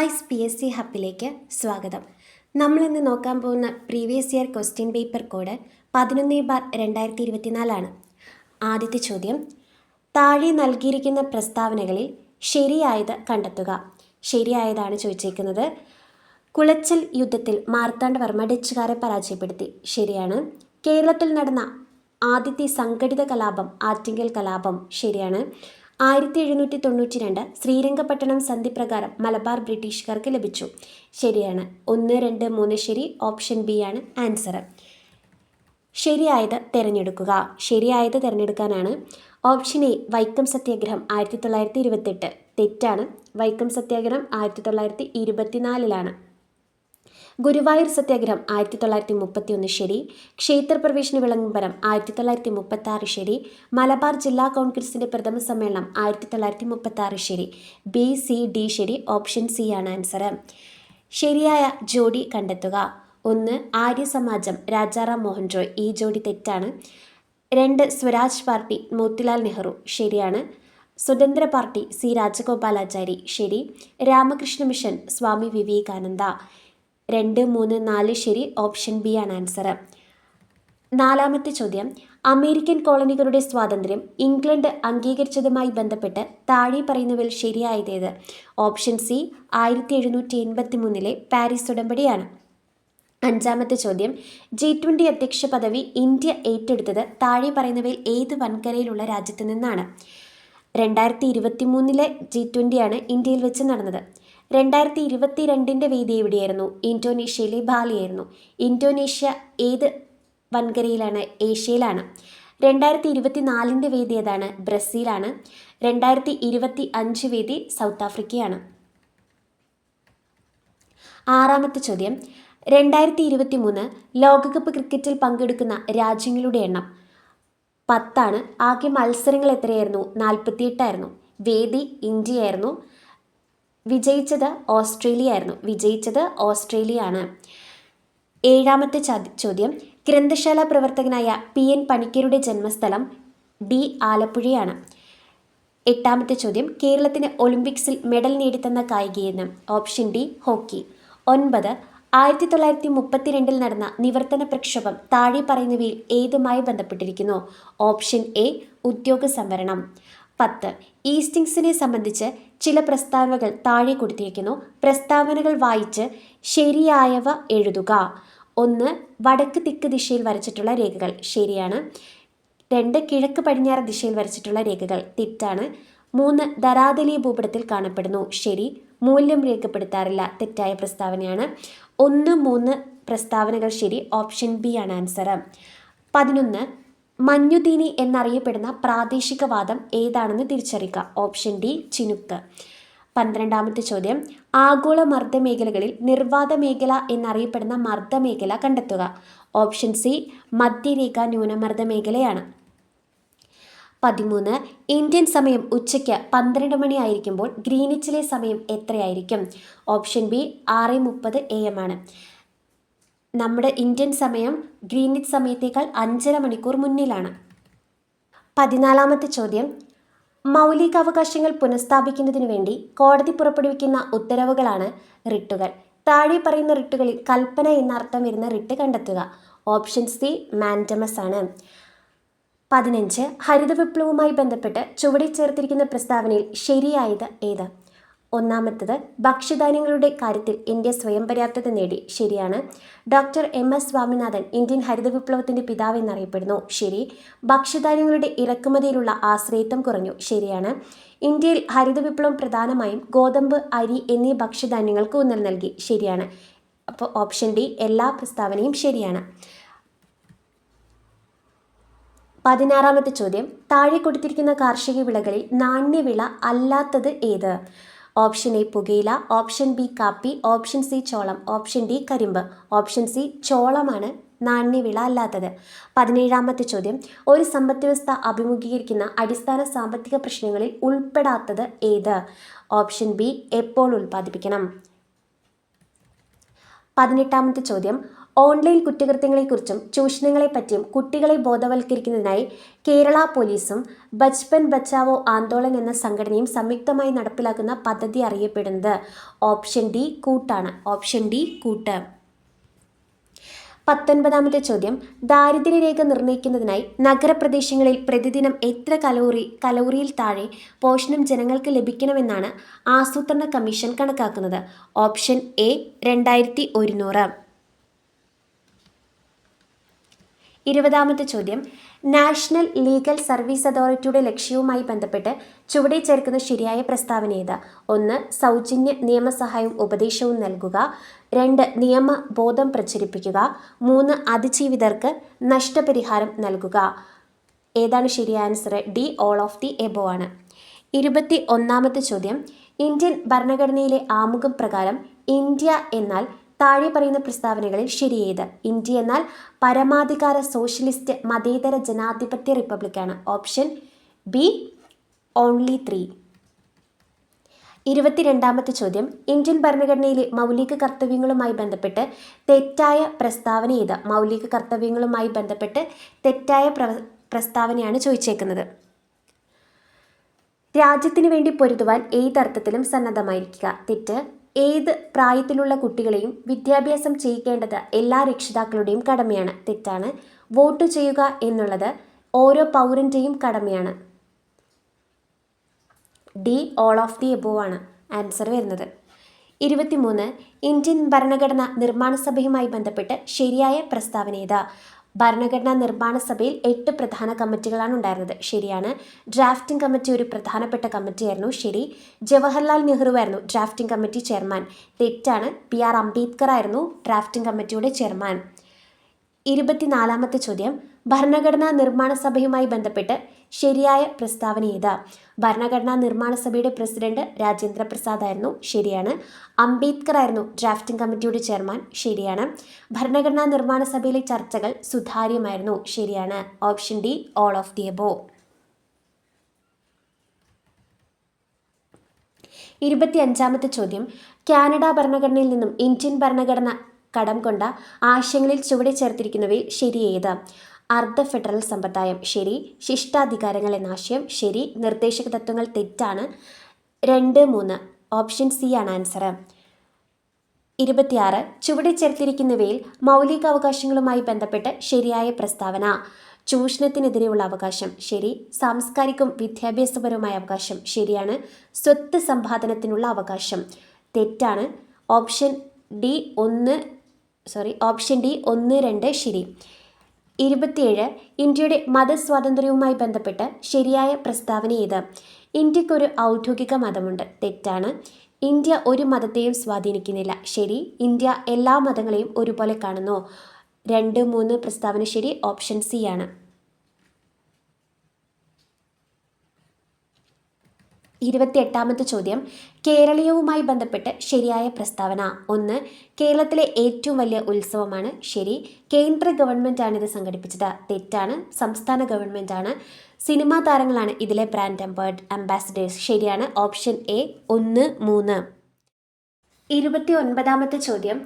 Vice PSC ഹബിലേക്ക് സ്വാഗതം. നമ്മളിന്ന് നോക്കാൻ പോകുന്ന previous year question paper code 11/2024 ആദ്യത്തെ ചോദ്യം, താഴെ നൽകിയിരിക്കുന്ന പ്രസ്താവനകളിൽ ശരിയായത് കണ്ടെത്തുക. ശരിയായതാണ് ചോദിച്ചേക്കുന്നത്. കുളച്ചൽ യുദ്ധത്തിൽ മാർത്താണ്ഡവർമ്മ ഡച്ചുകാരെ പരാജയപ്പെടുത്തി. ശരിയാണ്. കേരളത്തിൽ നടന്ന ആദ്യത്തെ സംഘടിത കലാപം ആറ്റിങ്ങൽ കലാപം. ശരിയാണ്. 1792 ശ്രീരംഗപട്ടണം സന്ധി പ്രകാരം മലബാർ ബ്രിട്ടീഷുകാർക്ക് ലഭിച്ചു. ശരിയാണ്. 1, 2, 3 ശരി. ഓപ്ഷൻ ബി ആണ് ആൻസർ. ശരിയായത് തിരഞ്ഞെടുക്കുക. ശരിയായത് തിരഞ്ഞെടുക്കാനാണ്. ഓപ്ഷൻ എ വൈക്കം സത്യാഗ്രഹം 1928. തെറ്റാണ്. വൈക്കം സത്യാഗ്രഹം 1924 ഗുരുവായൂർ സത്യാഗ്രഹം 1931 ശരി. ക്ഷേത്രപ്രവേശന വിളംബരം 1936 ശരി. മലബാർ ജില്ലാ കോൺഗ്രസിന്റെ പ്രഥമ സമ്മേളനം 1936 ശരി. ബി, സി, ഡി ശരി. ഓപ്ഷൻ സി ആണ് ആൻസർ. ശരിയായ ജോഡി കണ്ടെത്തുക. 1 ആര്യ സമാജം രാജാറാം മോഹൻ റോയ്. ഈ ജോഡി തെറ്റാണ്. 2 സ്വരാജ് പാർട്ടി മോത്തിലാൽ നെഹ്റു. ശരിയാണ്. സ്വതന്ത്ര പാർട്ടി സി രാജഗോപാലാചാരി. ശരി. രാമകൃഷ്ണ മിഷൻ സ്വാമി വിവേകാനന്ദ. 2, 3, 4 ശരി. ഓപ്ഷൻ ബി ആണ് ആൻസർ. നാലാമത്തെ ചോദ്യം, അമേരിക്കൻ കോളനികളുടെ സ്വാതന്ത്ര്യം ഇംഗ്ലണ്ട് അംഗീകരിച്ചതുമായി ബന്ധപ്പെട്ട് താഴെ പറയുന്നവയിൽ ശരിയായതേത്? ഓപ്ഷൻ സി 1783 പാരീസ് ഉടമ്പടിയാണ്. അഞ്ചാമത്തെ ചോദ്യം, G20 അധ്യക്ഷ പദവി ഇന്ത്യ ഏറ്റെടുത്തത് താഴെ പറയുന്നവയിൽ ഏത് വൻകരയിലുള്ള രാജ്യത്തു നിന്നാണ്? 2023 G20 ആണ് ഇന്ത്യയിൽ വെച്ച് നടന്നത്. 2022 വേദി എവിടെയായിരുന്നു? ഇന്തോനേഷ്യയിലെ ബാലിയായിരുന്നു. ഇന്തോനേഷ്യ ഏത് വൻകരയിലാണ്? ഏഷ്യയിലാണ്. 2024 വേദി ഏതാണ്? ബ്രസീലാണ്. 2025 വേദി സൗത്ത് ആഫ്രിക്കയാണ്. ആറാമത്തെ ചോദ്യം, 2023 ലോകകപ്പ് ക്രിക്കറ്റിൽ പങ്കെടുക്കുന്ന രാജ്യങ്ങളുടെ എണ്ണം 10 ആണ്. ആകെ മത്സരങ്ങൾ എത്രയായിരുന്നു? 48 വേദി ഇന്ത്യയായിരുന്നു. വിജയിച്ചത് ഓസ്ട്രേലിയ ആണ്. ഏഴാമത്തെ ചോദ്യം, ഗ്രന്ഥശാല പ്രവർത്തകനായ PN പണിക്കരുടെ ജന്മസ്ഥലം ഡി ആലപ്പുഴയാണ്. എട്ടാമത്തെ ചോദ്യം, കേരളത്തിന് ഒളിമ്പിക്സിൽ മെഡൽ നേടിത്തന്ന കായിക ഇനം? Option D hockey. 9 1932 നടന്ന നിവർത്തന പ്രക്ഷോഭം താഴെ പറയുന്നവയിൽ ഏതുമായി ബന്ധപ്പെട്ടിരിക്കുന്നു? ഓപ്ഷൻ എ ഉദ്യോഗ സംവരണം. 10 ഈസ്റ്റിങ്സിനെ സംബന്ധിച്ച് ചില പ്രസ്താവനകൾ താഴെ കൊടുത്തിരിക്കുന്നു. പ്രസ്താവനകൾ വായിച്ച് ശരിയായവ എഴുതുക. 1 വടക്ക് തെക്ക് ദിശയിൽ വരച്ചിട്ടുള്ള രേഖകൾ. ശരിയാണ്. 2 കിഴക്ക് പടിഞ്ഞാറ് ദിശയിൽ വരച്ചിട്ടുള്ള രേഖകൾ. തെറ്റാണ്. 3 ധരാതലീയ ഭൂപടത്തിൽ കാണപ്പെടുന്നു. ശരി. മൂല്യം രേഖപ്പെടുത്താറില്ല. തെറ്റായ പ്രസ്താവനയാണ്. 1, 3 പ്രസ്താവനകൾ ശരി. ഓപ്ഷൻ ബി ആണ് ആൻസർ. 11 മഞ്ഞുതീനി എന്നറിയപ്പെടുന്ന പ്രാദേശികവാദം ഏതാണെന്ന് തിരിച്ചറിയുക. Option D Chinook. 12ാമത്തെ ചോദ്യം, ആഗോള മർദ്ദമേഖലകളിൽ നിർവാത മേഖല എന്നറിയപ്പെടുന്ന മർദ്ദമേഖല കണ്ടെത്തുക. ഓപ്ഷൻ സി മധ്യരേഖ ന്യൂനമർദ്ദ മേഖലയാണ്. 13 ഇന്ത്യൻ സമയം ഉച്ചയ്ക്ക് 12 മണി ആയിരിക്കുമ്പോൾ ഗ്രീനിച്ചിലെ സമയം എത്രയായിരിക്കും? ഓപ്ഷൻ ബി 6:30 AM ആണ്. നമ്മുടെ ഇന്ത്യൻ സമയം ഗ്രീനിച്ച് സമയത്തേക്കാൾ 5.5 മണിക്കൂർ മുന്നിലാണ്. 14ാമത്തെ ചോദ്യം, മൗലികാവകാശങ്ങൾ പുനഃസ്ഥാപിക്കുന്നതിനു വേണ്ടി കോടതി പുറപ്പെടുവിക്കുന്ന ഉത്തരവുകളാണ് റിട്ടുകൾ. താഴെ പറയുന്ന റിട്ടുകളിൽ കൽപ്പന എന്നർത്ഥം വരുന്ന റിട്ട് കണ്ടെത്തുക. ഓപ്ഷൻ സി മാൻഡമസ് ആണ്. 15 ഹരിത വിപ്ലവവുമായി ബന്ധപ്പെട്ട് ചുവടെ ചേർത്തിരിക്കുന്ന പ്രസ്താവനയിൽ ശരിയായത് ഏത്? ഒന്നാമത്തത്, ഭക്ഷ്യധാന്യങ്ങളുടെ കാര്യത്തിൽ ഇന്ത്യ സ്വയം പര്യാപ്തത നേടി. ശരിയാണ്. ഡോക്ടർ MS സ്വാമിനാഥൻ ഇന്ത്യൻ ഹരിത വിപ്ലവത്തിന്റെ പിതാവ് എന്നറിയപ്പെടുന്നു. ശരി. ഭക്ഷ്യധാന്യങ്ങളുടെ ഇറക്കുമതിയിലുള്ള ആശ്രയത്വം കുറഞ്ഞു. ശരിയാണ്. ഇന്ത്യയിൽ ഹരിത വിപ്ലവം പ്രധാനമായും ഗോതമ്പ്, അരി എന്നീ ഭക്ഷ്യധാന്യങ്ങൾക്ക് ഊന്നൽ നൽകി. ശരിയാണ്. അപ്പോൾ ഓപ്ഷൻ ഡി എല്ലാ പ്രസ്താവനയും ശരിയാണ്. 16ാമത്തെ ചോദ്യം, താഴെ കൊടുത്തിരിക്കുന്ന കാർഷിക വിളകളിൽ നാണ്യവിള അല്ലാത്തത് ഏത്? ഓപ്ഷൻ എ പുകയില. ഓപ്ഷൻ ബി കാപ്പി. ഓപ്ഷൻ സി ചോളം. ഓപ്ഷൻ ഡി കരിമ്പ്. ഓപ്ഷൻ സി ചോളമാണ് നാണ്യവിള അല്ലാത്തത്. 17ാമത്തെ ചോദ്യം, ഒരു സമ്പദ് വ്യവസ്ഥ അഭിമുഖീകരിക്കുന്ന അടിസ്ഥാന സാമ്പത്തിക പ്രശ്നങ്ങളിൽ ഉൾപ്പെടാത്തത് ഏത്? ഓപ്ഷൻ ബി എപ്പോൾ ഉൽപ്പാദിപ്പിക്കണം. 18ാമത്തെ ചോദ്യം, ഓൺലൈൻ കുറ്റകൃത്യങ്ങളെക്കുറിച്ചും ചൂഷണങ്ങളെപ്പറ്റിയും കുട്ടികളെ ബോധവൽക്കരിക്കുന്നതിനായി കേരള പോലീസും ബച്പൻ ബച്ചാവോ ആന്തോളൻ എന്ന സംഘടനയും സംയുക്തമായി നടപ്പിലാക്കുന്ന പദ്ധതി അറിയപ്പെടുന്നത് ഓപ്ഷൻ ഡി കൂട്ടാണ്. ഓപ്ഷൻ ഡി കൂട്ട്. 19ാമത്തെ ചോദ്യം, ദാരിദ്ര്യരേഖ നിർണ്ണയിക്കുന്നതിനായി നഗരപ്രദേശങ്ങളിൽ പ്രതിദിനം എത്ര കലോറിയിൽ താഴെ പോഷണം ജനങ്ങൾക്ക് ലഭിക്കണമെന്നാണ് ആസൂത്രണ കമ്മീഷൻ കണക്കാക്കുന്നത്? Option A 2100. 20ാമത്തെ ചോദ്യം, നാഷണൽ ലീഗൽ സർവീസ് അതോറിറ്റിയുടെ ലക്ഷ്യവുമായി ബന്ധപ്പെട്ട് ചുവടെ ചേർക്കുന്ന ശരിയായ പ്രസ്താവന ഏത്? 1. സൗജന്യ നിയമസഹായവും ഉപദേശവും നൽകുക. 2. നിയമബോധം പ്രചരിപ്പിക്കുക. 3. അതിജീവിതർക്ക് നഷ്ടപരിഹാരം നൽകുക. ഏതാണ് ശരിയായ answer? D, all of the above ആണ്. 21ാമത്തെ ചോദ്യം, ഇന്ത്യൻ ഭരണഘടനയിലെ ആമുഖം പ്രകാരം ഇന്ത്യ എന്നാൽ താഴെ പറയുന്ന പ്രസ്താവനകളിൽ ശരിയേത്? ഇന്ത്യ എന്നാൽ പരമാധികാര സോഷ്യലിസ്റ്റ് മതേതര ജനാധിപത്യ റിപ്പബ്ലിക്കാണ്. Option B, only 3. 22ാമത്തെ ചോദ്യം, ഇന്ത്യൻ ഭരണഘടനയിലെ മൗലിക കർത്തവ്യങ്ങളുമായി ബന്ധപ്പെട്ട് തെറ്റായ പ്രസ്താവന ഏത്? മൗലിക കർത്തവ്യങ്ങളുമായി ബന്ധപ്പെട്ട് തെറ്റായ പ്രസ്താവനയാണ് ചോദിച്ചേക്കുന്നത്. രാജ്യത്തിന് വേണ്ടി പൊരുതുവാൻ ഏതർത്ഥത്തിലും സന്നദ്ധമായിരിക്കുക. തെറ്റ്. ഏത് പ്രായത്തിലുള്ള കുട്ടികളെയും വിദ്യാഭ്യാസം ചെയ്യിക്കേണ്ടത് എല്ലാ രക്ഷിതാക്കളുടെയും കടമയാണ്. തെറ്റാണ്. വോട്ട് ചെയ്യുക എന്നുള്ളത് ഓരോ പൗരൻ്റെയും കടമയാണ്. D, all of the above ആണ് ആൻസർ വരുന്നത്. 23, ഇന്ത്യൻ ഭരണഘടനാ നിർമ്മാണ സഭയുമായി ബന്ധപ്പെട്ട് ശരിയായ പ്രസ്താവന ഏത്? ഭരണഘടനാ നിർമ്മാണ സഭയിൽ 8 പ്രധാന കമ്മിറ്റികളാണ് ഉണ്ടായിരുന്നത്. ശരിയാണ്. ഡ്രാഫ്റ്റിംഗ് കമ്മിറ്റി ഒരു പ്രധാനപ്പെട്ട കമ്മിറ്റിയായിരുന്നു. ശരി. ജവഹർലാൽ നെഹ്റു ആയിരുന്നു ഡ്രാഫ്റ്റിംഗ് കമ്മിറ്റി ചെയർമാൻ. തെറ്റാണ്. BR അംബേദ്കർ ആയിരുന്നു ഡ്രാഫ്റ്റിംഗ് കമ്മിറ്റിയുടെ ചെയർമാൻ. 24ാമത്തെ ചോദ്യം, ഭരണഘടനാ നിർമ്മാണ സഭയുമായി ബന്ധപ്പെട്ട് ശരിയായ പ്രസ്താവന ഏത്? ഭരണഘടനാ നിർമ്മാണ സഭയുടെ പ്രസിഡന്റ് രാജേന്ദ്ര പ്രസാദ് ആയിരുന്നു. ശരിയാണ്. അംബേദ്കർ ആയിരുന്നു ഡ്രാഫ്റ്റിംഗ് കമ്മിറ്റിയുടെ ചെയർമാൻ. ശരിയാണ്. ഭരണഘടനാ നിർമ്മാണ സഭയിലെ ചർച്ചകൾ സുതാര്യമായിരുന്നു. ശരിയാണ്. Option D, all of the above. 25ാമത്തെ ചോദ്യം, കാനഡ ഭരണഘടനയിൽ നിന്നും ഇന്ത്യൻ ഭരണഘടന കടം കൊണ്ട ആശയങ്ങളിൽ ചുവടെ ചേർത്തിരിക്കുന്നവയിൽ ശരിയേത്? അർദ്ധ ഫെഡറൽ സമ്പ്രദായം. ശരി. ശിഷ്ടാധികാരങ്ങൾ എന്ന ആശയം. ശരി. നിർദ്ദേശക തത്വങ്ങൾ. തെറ്റാണ്. 2, 3. ഓപ്ഷൻ സി ആണ് ആൻസർ. 26, ചുവടെ ചേർത്തിരിക്കുന്നവയിൽ മൗലിക അവകാശങ്ങളുമായി ബന്ധപ്പെട്ട് ശരിയായ പ്രസ്താവന. ചൂഷണത്തിനെതിരെയുള്ള അവകാശം. ശരി. സാംസ്കാരികവും വിദ്യാഭ്യാസപരവുമായ അവകാശം. ശരിയാണ്. സ്വത്ത് സമ്പാദനത്തിനുള്ള അവകാശം. തെറ്റാണ്. ഓപ്ഷൻ ഡി 1, 2 ശരി. 27, ഇന്ത്യയുടെ മതസ്വാതന്ത്ര്യവുമായി ബന്ധപ്പെട്ട് ശരിയായ പ്രസ്താവന ഏത്? ഇന്ത്യക്കൊരു ഔദ്യോഗിക മതമുണ്ട്. തെറ്റാണ്. ഇന്ത്യ ഒരു മതത്തെയും സ്വാധീനിക്കുന്നില്ല. ശരി. ഇന്ത്യ എല്ലാ മതങ്ങളെയും ഒരുപോലെ കാണുന്നു. 2, 3 പ്രസ്താവന ശരി. ഓപ്ഷൻ സി ആണ്. 28ാമത്തെ ചോദ്യം, കേരളീയവുമായി ബന്ധപ്പെട്ട് ശരിയായ പ്രസ്താവന. 1, കേരളത്തിലെ ഏറ്റവും വലിയ ഉത്സവമാണ്. ശരി. കേന്ദ്ര ഗവൺമെൻറ്റാണ് ഇത് സംഘടിപ്പിച്ചത്. തെറ്റാണ്. സംസ്ഥാന ഗവൺമെൻറ്റാണ്. സിനിമാ താരങ്ങളാണ് ഇതിലെ ബ്രാൻഡ് അംബാസിഡേഴ്സ്. ശരിയാണ്. Option A 1, 3. 29ാമത്തെ ചോദ്യം,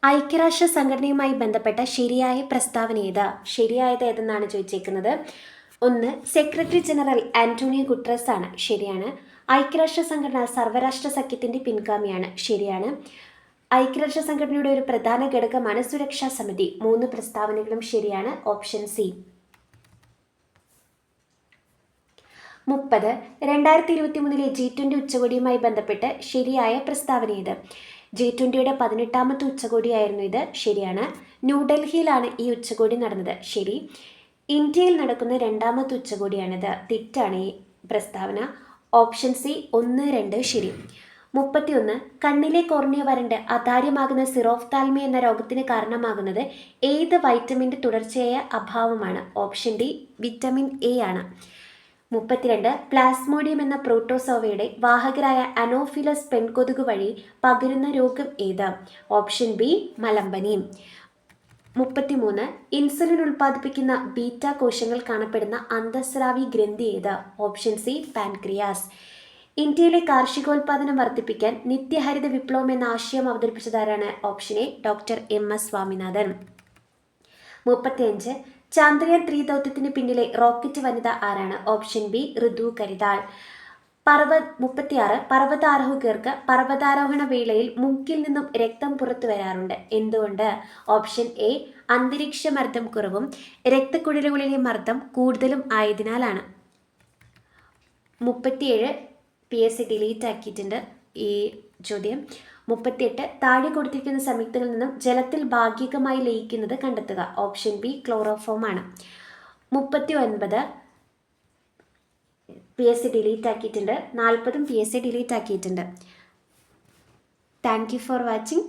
ഐക്യരാഷ്ട്ര സംഘടനയുമായി ബന്ധപ്പെട്ട ശരിയായ പ്രസ്താവന ഏത്? ശരിയായത് ഏതെന്നാണ് ചോദിച്ചേക്കുന്നത്. 1, സെക്രട്ടറി ജനറൽ ആന്റോണിയോ ഗുട്ടറസ് ആണ്. ശരിയാണ്. ഐക്യരാഷ്ട്ര സംഘടന സർവ്വരാഷ്ട്ര സഖ്യത്തിൻ്റെ പിൻഗാമിയാണ്. ശരിയാണ്. ഐക്യരാഷ്ട്ര സംഘടനയുടെ ഒരു പ്രധാന ഘടകമാണ് സുരക്ഷാ സമിതി. 3 പ്രസ്താവനകളും ശരിയാണ്. Option C. 30, 2023 G20 ഉച്ചകോടിയുമായി ബന്ധപ്പെട്ട് ശരിയായ പ്രസ്താവന ഏത്? G20യുടെ 18ാമത്തെ ഉച്ചകോടിയായിരുന്നു ഇത്. ശരിയാണ്. ന്യൂഡൽഹിയിലാണ് ഈ ഉച്ചകോടി നടന്നത്. ശരി. ഇന്ത്യയിൽ നടക്കുന്ന 2ാമത്തെ ഉച്ചകോടിയാണിത്. തെറ്റാണ് ഈ പ്രസ്താവന. ഓപ്ഷൻ സി 1, 2 ശരി. 31, കണ്ണിലെ കോർണിയ വരണ്ട് അതാര്യമാകുന്ന സിറോഫ്താൽമി എന്ന രോഗത്തിന് കാരണമാകുന്നത് ഏത് വൈറ്റമിൻ്റെ തുടർച്ചയായ അഭാവമാണ്? ഓപ്ഷൻ ഡി വിറ്റമിൻ എ ആണ്. 32, പ്ലാസ്മോഡിയം എന്ന പ്രോട്ടോസോവയുടെ വാഹകരായ അനോഫിലസ് പെൺകൊതുക് വഴി പകരുന്ന രോഗം ഏത്? ഓപ്ഷൻ ബി മലമ്പനി. 33, ഇൻസുലിൻ ഉൽപ്പാദിപ്പിക്കുന്ന ബീറ്റ കോശങ്ങൾ കാണപ്പെടുന്ന അന്തസ്രാവി ഗ്രന്ഥി ഏത്? Option C pancreas. ഇന്ത്യയിലെ കാർഷികോൽപാദനം വർദ്ധിപ്പിക്കാൻ നിത്യഹരിത വിപ്ലവം എന്ന ആശയം അവതരിപ്പിച്ചതാരാണ്? Option A doctor MS Swaminathan. 35. Chandrayaan 3 ദൗത്യത്തിന് പിന്നിലെ റോക്കറ്റ് വനിത ആരാണ്? ഓപ്ഷൻ ബി ഋതു കരിതാൾ. 36. പർവ്വതാരോഹകർക്ക് പർവ്വതാരോഹണ വേളയിൽ മൂക്കിൽ നിന്നും രക്തം പുറത്തു വരാറുണ്ട്. എന്തുകൊണ്ട്? ഓപ്ഷൻ എ അന്തരീക്ഷ മർദ്ദം കുറവും രക്തക്കുഴലുകളിലെ മർദ്ദം കൂടുതലും ആയതിനാലാണ്. 37 PSC ഡിലീറ്റ് ആക്കിയിട്ടുണ്ട് ഈ ചോദ്യം. 38. താഴെ കൊടുത്തിരിക്കുന്ന സംയുക്തങ്ങളിൽ നിന്നും ജലത്തിൽ ഭാഗികമായി ലയിക്കുന്നത് കണ്ടെത്തുക. ഓപ്ഷൻ ബി ക്ലോറോഫോം ആണ്. 39 PSC ഡിലീറ്റ് ആക്കിയിട്ടുണ്ട്. 40 PSC ഡിലീറ്റ് ആക്കിയിട്ടുണ്ട്. Thank you for watching.